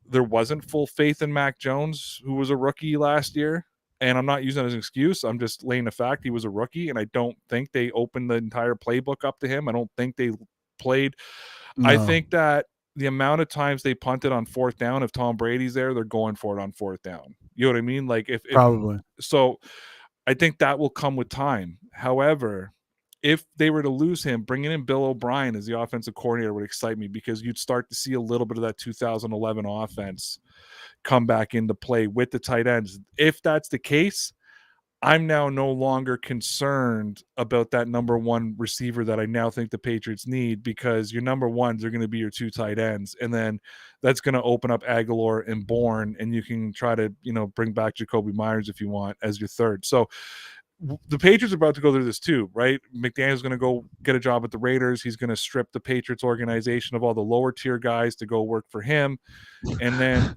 there wasn't full faith in Mac Jones, who was a rookie last year. And I'm not using that as an excuse. I'm just laying the fact he was a rookie, and I don't think they opened the entire playbook up to him. I don't think they played. No. I think that the amount of times they punted on 4th down, if Tom Brady's there, they're going for it on 4th down. You know what I mean? Like if probably. So I think that will come with time. However, if they were to lose him, bringing in Bill O'Brien as the offensive coordinator would excite me, because you'd start to see a little bit of that 2011 offense come back into play with the tight ends. If that's the case, I'm now no longer concerned about that number one receiver that I now think the Patriots need, because your number ones are going to be your two tight ends. And then that's going to open up Aguilar and Bourne, and you can try to, bring back Jacoby Myers if you want as your third. So the Patriots are about to go through this too, right? McDaniel's going to go get a job at the Raiders. He's going to strip the Patriots organization of all the lower tier guys to go work for him. And then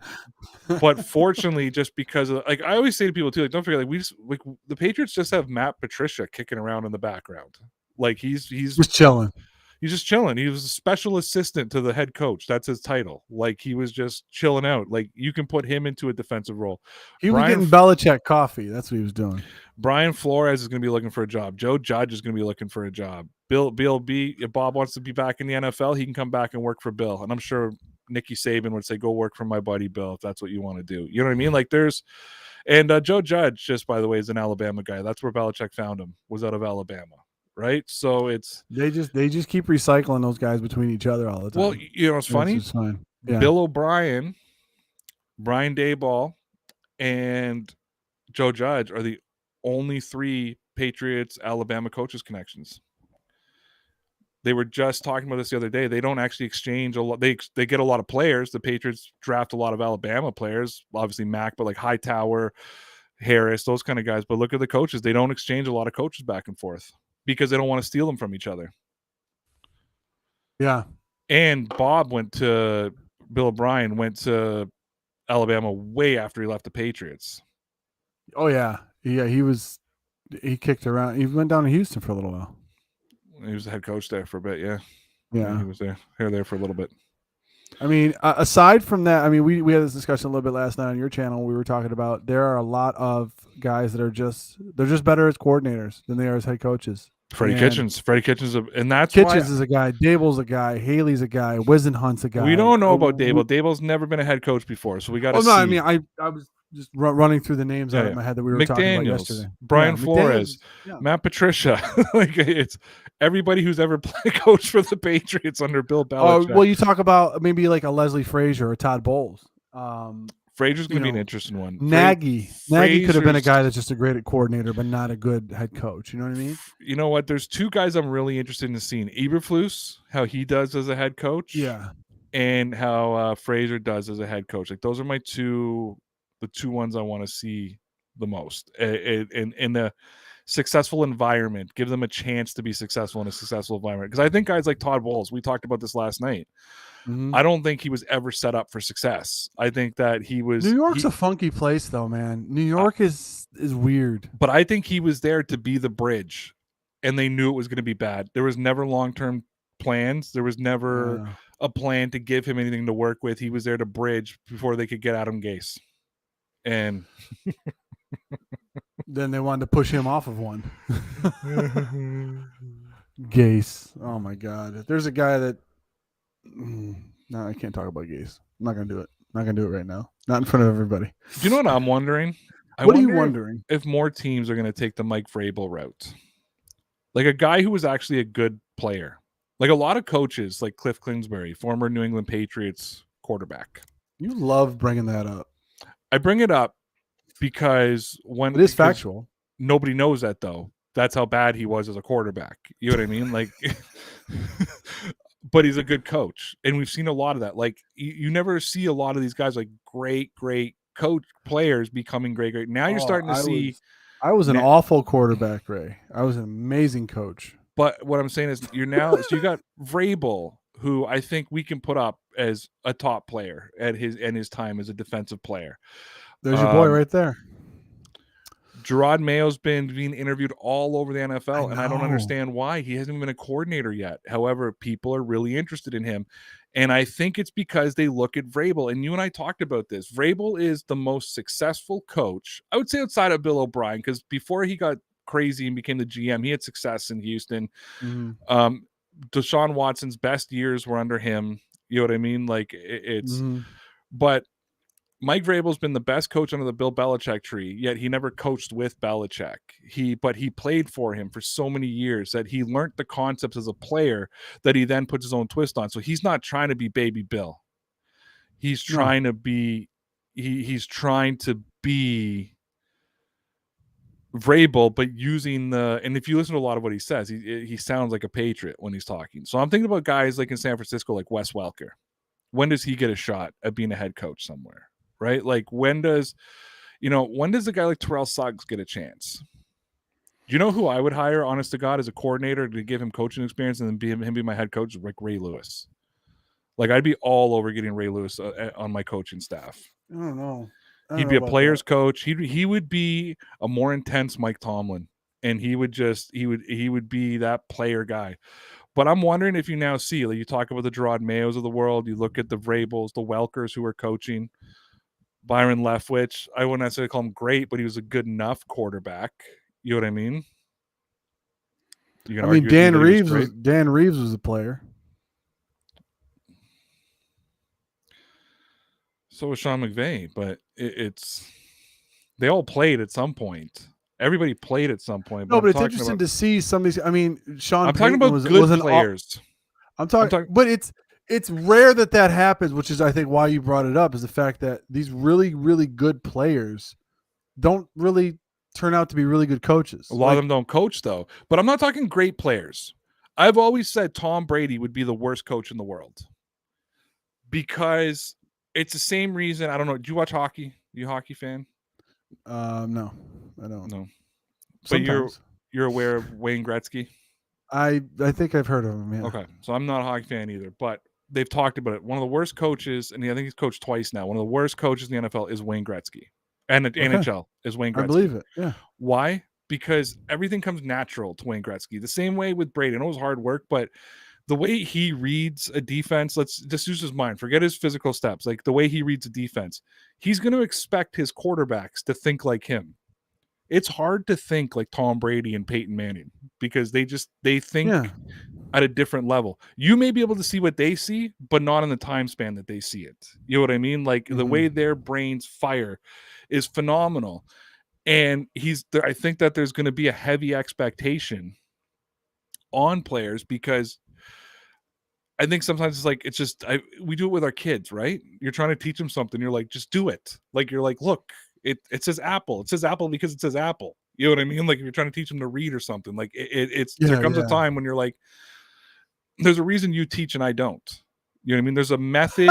but fortunately, just because of, like, I always say to people too, like, don't forget, like, the Patriots just have Matt Patricia kicking around in the background. Like he's just chilling. He's just chilling. He was a special assistant to the head coach. That's his title. Like, he was just chilling out. Like, you can put him into a defensive role. He was getting Belichick coffee. That's what he was doing. Brian Flores is going to be looking for a job. Joe Judge is going to be looking for a job. If Bob wants to be back in the NFL, he can come back and work for Bill. And I'm sure Nicky Saban would say, go work for my buddy Bill if that's what you want to do. You know what I mean? Like, Joe Judge, just by the way, is an Alabama guy. That's where Belichick found him, was out of Alabama. Right, so they just keep recycling those guys between each other all the time. Well, it's funny. Yeah. Bill O'Brien, Brian Daboll, and Joe Judge are the only three Patriots Alabama coaches connections. They were just talking about this the other day. They don't actually exchange a lot. They get a lot of players. The Patriots draft a lot of Alabama players, obviously Mac, but like Hightower, Harris, those kind of guys. But look at the coaches. They don't exchange a lot of coaches back and forth, because they don't want to steal them from each other. Yeah. And Bill O'Brien went to Alabama way after he left the Patriots. Oh, yeah. Yeah, he kicked around. He went down to Houston for a little while. He was the head coach there for a bit, yeah. Yeah. He was there for a little bit. I mean, aside from that, I mean, we had this discussion a little bit last night on your channel. We were talking about there are a lot of guys that are just better as coordinators than they are as head coaches. Freddie Kitchens, and that's Kitchens is a guy. Daboll's a guy. Haley's a guy. Wisenhunt's a guy. We don't know about Daboll. Daboll's never been a head coach before, so we got to see. I mean, I was just running through the names out of my head that we were talking about yesterday. Brian Flores, Matt Patricia, like, it's everybody who's ever played coach for the Patriots under Bill Belichick. Oh, well, you talk about maybe like a Leslie Frazier or Todd Bowles. Frazier's going to be an interesting one. Nagy could have been a guy that's just a great coordinator, but not a good head coach. You know what I mean? You know what? There's two guys I'm really interested in seeing. Eberflus, how he does as a head coach. Yeah. And how Frazier does as a head coach. Like, those are the two ones I want to see the most. In the successful environment, give them a chance to be successful in a successful environment. Because I think guys like Todd Bowles, we talked about this last night. Mm-hmm. I don't think he was ever set up for success. I think that he was. New York's a funky place, though, man. New York is weird. But I think he was there to be the bridge, and they knew it was going to be bad. There was never long-term plans. There was never a plan to give him anything to work with. He was there to bridge before they could get Adam Gase. And then they wanted to push him off of one. Gase. Oh, my God. There's a guy that... No, I can't talk about Gase. I'm not going to do it. Not going to do it right now. Not in front of everybody. Do you know what I'm wondering? What are you wondering? If more teams are going to take the Mike Vrabel route. Like, a guy who was actually a good player. Like, a lot of coaches, like Cliff Kingsbury, former New England Patriots quarterback. You love bringing that up. I bring it up because it is factual. Nobody knows that, though. That's how bad he was as a quarterback. You know what I mean? Like... But he's a good coach, and we've seen a lot of that. Like, you never see a lot of these guys, like, great coach players becoming great. Now you're starting to see. I was an awful quarterback, Ray. I was an amazing coach. But what I'm saying is, so you got Vrabel, who I think we can put up as a top player at his time as a defensive player. There's your boy right there. Gerard Mayo's been being interviewed all over the NFL, and I don't understand why. He hasn't even been a coordinator yet. However, people are really interested in him, and I think it's because they look at Vrabel, and you and I talked about this. Vrabel is the most successful coach, I would say, outside of Bill O'Brien, because before he got crazy and became the GM, he had success in Houston. Mm-hmm. Deshaun Watson's best years were under him. You know what I mean? Like, but Mike Vrabel's been the best coach under the Bill Belichick tree, yet he never coached with Belichick. But he played for him for so many years that he learned the concepts as a player that he then puts his own twist on. So he's not trying to be baby Bill. He's trying to be he's trying to be Vrabel, but using and if you listen to a lot of what he says, he sounds like a Patriot when he's talking. So I'm thinking about guys like in San Francisco, like Wes Welker. When does he get a shot at being a head coach somewhere, right? Like when does a guy like Terrell Suggs get a chance? Do you know who I would hire, honest to God, as a coordinator to give him coaching experience and then him be my head coach? Like Ray Lewis. Like I'd be all over getting Ray Lewis on my coaching staff. I don't know. He'd be a player's coach. He would be a more intense Mike Tomlin, and he would be that player guy. But I'm wondering if you now see, like you talk about the Gerard Mayos of the world, you look at the Vrabels, the Welkers who are coaching, Byron Leftwich. I wouldn't necessarily call him great, but he was a good enough quarterback. You know what I mean? Dan Reeves was a player. So was Sean McVay, but they all played at some point. Everybody played at some point. But it's interesting to see some of these. I mean, Sean. I'm talking about good players. I'm talking, but it's rare that happens, which is I think why you brought it up is the fact that these really, really good players don't really turn out to be really good coaches. A lot of them don't coach though. But I'm not talking great players. I've always said Tom Brady would be the worst coach in the world because it's the same reason. I don't know. Do you watch hockey? Are you a hockey fan? No, I don't. No. Sometimes. But you're aware of Wayne Gretzky? I think I've heard of him, yeah. Okay. So I'm not a hockey fan either, but they've talked about it. One of the worst coaches, and I think he's coached twice now. One of the worst coaches in the NFL is Wayne Gretzky. And the NHL is Wayne Gretzky. I believe it, yeah. Why? Because everything comes natural to Wayne Gretzky. The same way with Brady. I know it was hard work, but the way he reads a defense, let's just use his mind. Forget his physical steps. Like the way he reads a defense, he's going to expect his quarterbacks to think like him. It's hard to think like Tom Brady and Peyton Manning because they think at a different level. You may be able to see what they see, but not in the time span that they see it. You know what I mean? Like the way their brains fire is phenomenal. And I think that there's going to be a heavy expectation on players because I think sometimes it's just we do it with our kids, right? You're trying to teach them something. You're like, just do it. Like, you're like, look, it says apple. It says apple because it says apple. You know what I mean? Like if you're trying to teach them to read or something, like there comes a time when you're like, there's a reason you teach and I don't. You know what I mean? There's a method.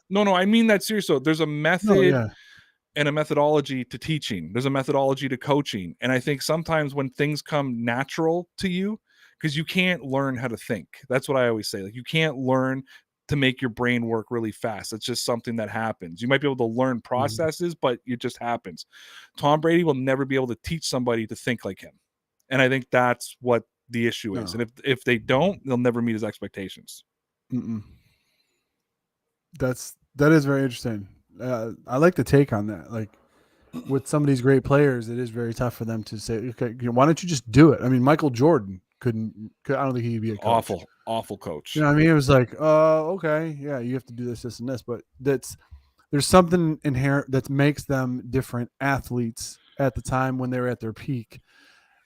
No, I mean that seriously. There's a method and a methodology to teaching. There's a methodology to coaching. And I think sometimes when things come natural to you, because you can't learn how to think. That's what I always say. Like you can't learn to make your brain work really fast. It's just something that happens. You might be able to learn processes, but it just happens. Tom Brady will never be able to teach somebody to think like him. And I think that's what the issue is. And if they don't, they'll never meet his expectations. That is very interesting. I like the take on that. Like with some of these great players, it is very tough for them to say, okay, why don't you just do it? I mean, Michael Jordan I don't think he'd be a coach. Awful coach. You know what I mean? It was like, okay, yeah, you have to do this, and this, but there's something inherent that makes them different athletes at the time when they're at their peak.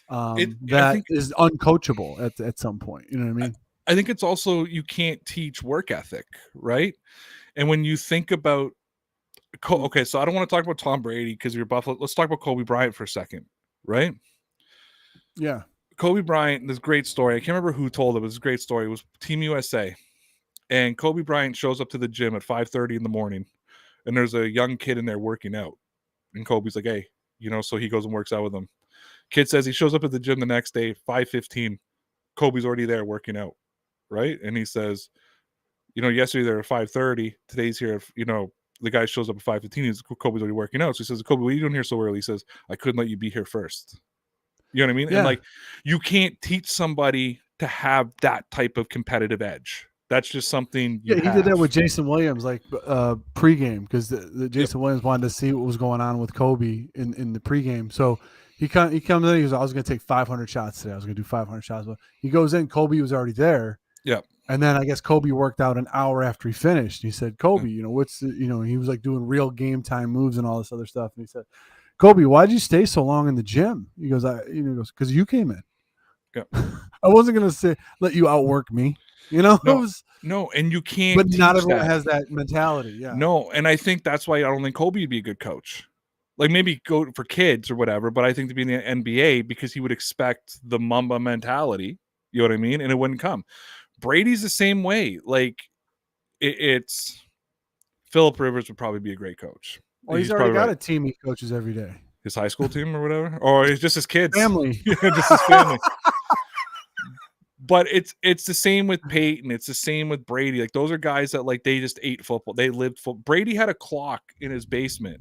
That is uncoachable at some point. You know what I mean? I think it's also, you can't teach work ethic, right? And when you think about, okay, so I don't want to talk about Tom Brady because you're Buffalo. Let's talk about Kobe Bryant for a second, right? Yeah. Kobe Bryant, this great story. I can't remember who told it, but it was a great story. It was Team USA. And Kobe Bryant shows up to the gym at 5:30 in the morning, and there's a young kid in there working out. And Kobe's like, hey, so he goes and works out with him. Kid says he shows up at the gym the next day, 5:15. Kobe's already there working out, right? And he says, yesterday there at 5:30. Today's here, the guy shows up at 5:15. Kobe's already working out. So he says, Kobe, what are you doing here so early? He says, I couldn't let you be here first. You know what I mean? Yeah. And like, you can't teach somebody to have that type of competitive edge. That's just something he did that with Jason Williams, like pregame, because the Jason Williams wanted to see what was going on with Kobe in the pregame. So he comes in, he goes, I was going to take 500 shots today. I was going to do 500 shots. But he goes in, Kobe was already there. Yeah. And then I guess Kobe worked out an hour after he finished. He said, Kobe, what's he was like doing real game time moves and all this other stuff. And he said, Kobe, why did you stay so long in the gym? He goes, because you came in. Yeah. I wasn't going to let you outwork me. No, and you can't. But not everyone has that mentality. Yeah. No, and I think that's why I don't think Kobe would be a good coach. Like maybe go for kids or whatever, but I think to be in the NBA because he would expect the Mamba mentality, you know what I mean? And it wouldn't come. Brady's the same way. Like it's Philip Rivers would probably be a great coach. Well, he's He's already probably got right. a team he coaches every day. His high school team or whatever, or it's just his kids, Family. yeah, just his family. But it's the same with Peyton. It's the same with Brady. Like those are guys that like they just ate football. They lived football. Brady had a clock in his basement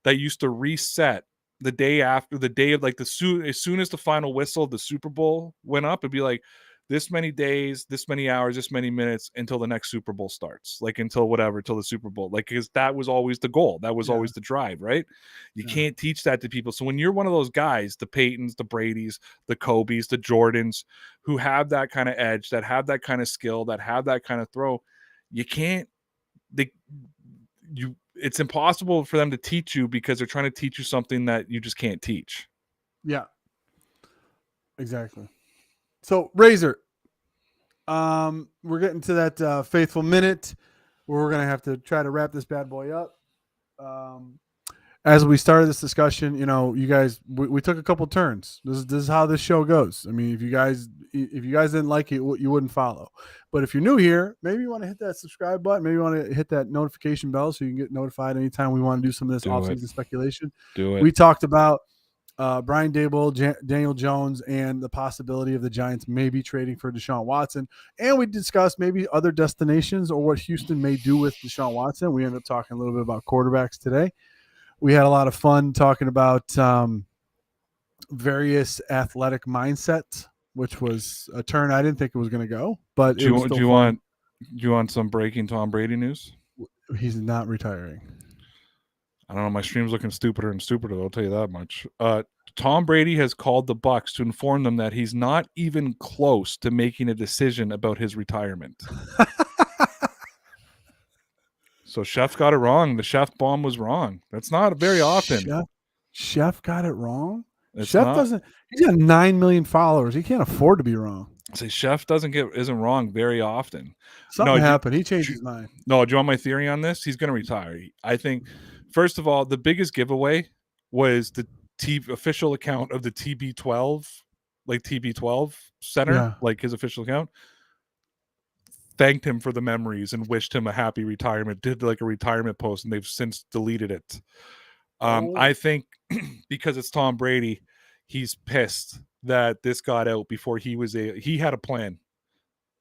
that used to reset the day after the day of like as soon as the final whistle of the Super Bowl went up, it'd be like this many days, this many hours, this many minutes until the next Super Bowl starts. Like until whatever, till the Super Bowl. Like because that was always the goal. That was always the drive, right? You can't teach that to people. So when you're one of those guys, the Peytons, the Bradys, the Kobes, the Jordans, who have that kind of edge, that have that kind of skill, that have that kind of throw, you can't it's impossible for them to teach you because they're trying to teach you something that you just can't teach. Yeah, exactly. So Razor, we're getting to that faithful minute where we're going to have to try to wrap this bad boy up. As we started this discussion, you guys, we took a couple turns. This is how this show goes. I mean, if you guys didn't like it, you wouldn't follow. But if you're new here, maybe you want to hit that subscribe button. Maybe you want to hit that notification bell so you can get notified anytime we want to do some of this offseason speculation. Do it. We talked about Brian Daboll, Daniel Jones, and the possibility of the Giants maybe trading for Deshaun Watson. And we discussed maybe other destinations or what Houston may do with Deshaun Watson. We ended up talking a little bit about quarterbacks today. We had a lot of fun talking about various athletic mindsets, which was a turn I didn't think it was going to go. But do you want some breaking Tom Brady news? He's not retiring. I don't know. My stream's looking stupider and stupider. I'll tell you that much. Tom Brady has called the Bucs to inform them that he's not even close to making a decision about his retirement. So Chef got it wrong. The Chef bomb was wrong. That's not very often. Chef got it wrong. It's Chef not, doesn't. He's got 9 million followers. He can't afford to be wrong. Say Chef isn't wrong very often. Something happened. He changed his mind. No, do you want my theory on this? He's going to retire. I think, first of all, the biggest giveaway was the official account of the TB12, like TB12 center, like his official account. Thanked him for the memories and wished him a happy retirement, did like a retirement post, and they've since deleted it. I think because it's Tom Brady, he's pissed that this got out before he had a plan,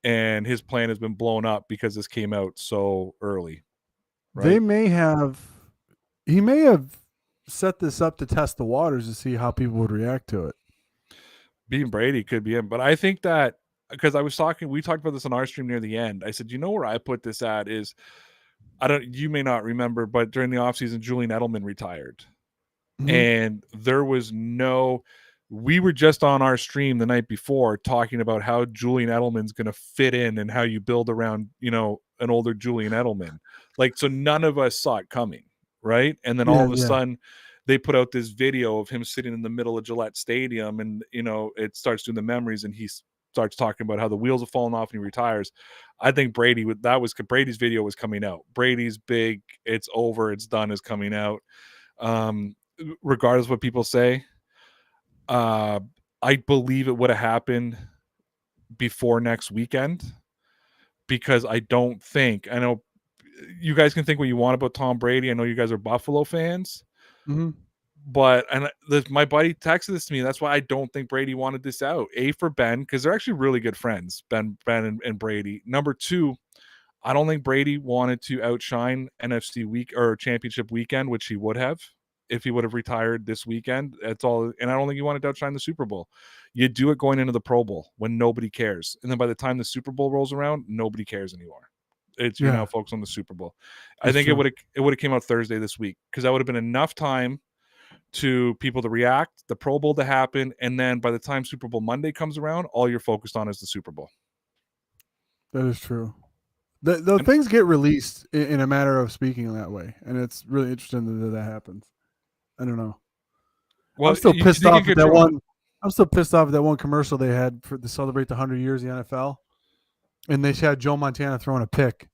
and his plan has been blown up because this came out so early. Right? He may have set this up to test the waters to see how people would react to it. Being Brady could be him, but I think that because we talked about this on our stream near the end. I said, you know where I put this at is, you may not remember, but during the offseason, Julian Edelman retired. Mm-hmm. And there was we were just on our stream the night before talking about how Julian Edelman's going to fit in and how you build around, an older Julian Edelman. Like, so none of us saw it coming. Right. And then all of a sudden they put out this video of him sitting in the middle of Gillette Stadium and, it starts doing the memories and he starts talking about how the wheels have fallen off and he retires. I think Brady's video was coming out. Brady's big, it's over, it's done is coming out. Regardless of what people say, I believe it would have happened before next weekend because I know you guys can think what you want about Tom Brady. I know you guys are Buffalo fans. Mm-hmm. But my buddy texted this to me. That's why I don't think Brady wanted this out. A, for Ben, because they're actually really good friends, Ben and Brady. Number two, I don't think Brady wanted to outshine NFC week or championship weekend, which he would have if he would have retired this weekend. That's all. And I don't think he wanted to outshine the Super Bowl. You do it going into the Pro Bowl when nobody cares. And then by the time the Super Bowl rolls around, nobody cares anymore. You're now focused on the Super Bowl. I think it would have came out Thursday this week because that would have been enough time to people to react, the Pro Bowl to happen, and then by the time Super Bowl Monday comes around, all you're focused on is the Super Bowl. That is true. The things get released in a matter of speaking that way, and it's really interesting that happens. I don't know. Well, I'm still pissed off at that one. I'm still pissed off at that one commercial they had to celebrate the 100 years of the NFL, and they had Joe Montana throwing a pick.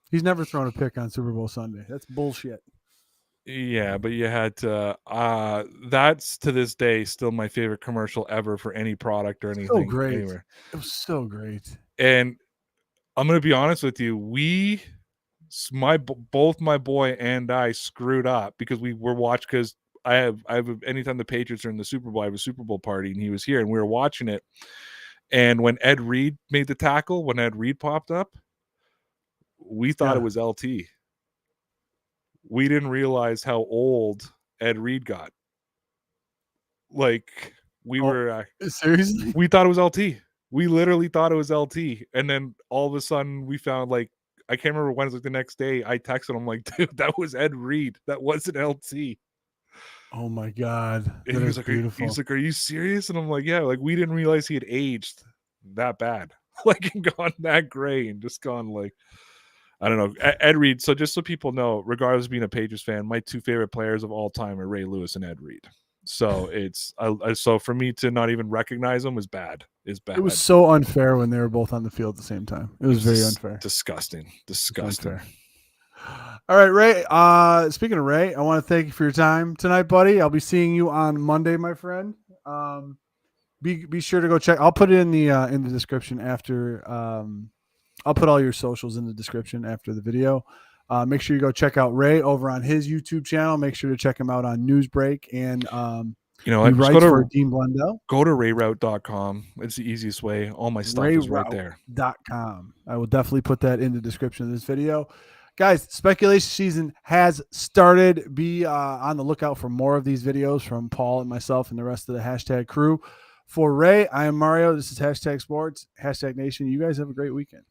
He's never thrown a pick on Super Bowl Sunday. That's bullshit. Yeah, but you had to. That's to this day still my favorite commercial ever for any product or So anything great. anywhere. It was so great. And I'm gonna be honest with you, both my boy and I screwed up because we were watched because anytime the Patriots are in the Super Bowl, I have a Super Bowl party and he was here and we were watching it. And when Ed Reed made the tackle, when Ed Reed popped up, we thought it was LT. We didn't realize how old Ed Reed got. Like Seriously? we thought it was LT. We literally thought it was LT. And then all of a sudden we found like I can't remember when it was like the next day. I texted him like, dude, that was Ed Reed. That wasn't LT. Oh my God. And That he is was like, beautiful. are you serious? And I'm like, yeah, like we didn't realize he had aged that bad. Like and gone that gray and just gone like I don't know. Ed Reed. So just so people know, regardless of being a Patriots fan, my two favorite players of all time are Ray Lewis and Ed Reed. So it's so for me to not even recognize them is bad. It was so unfair when they were both on the field at the same time. It was very unfair. Disgusting. Unfair. All right, Ray. Speaking of Ray, I want to thank you for your time tonight, buddy. I'll be seeing you on Monday, my friend. Be sure to go check. I'll put it in the description after. I'll put all your socials in the description after the video. Make sure you go check out Ray over on his YouTube channel. Make sure to check him out on Newsbreak and you know, he writes for Dean Blundell. Go to rayroute.com. It's the easiest way. All my stuff is right there. Rayroute.com. I will definitely put that in the description of this video. Guys, speculation season has started. Be on the lookout for more of these videos from Paul and myself and the rest of the hashtag crew. For Ray, I am Mario. This is hashtag sports, hashtag nation. You guys have a great weekend.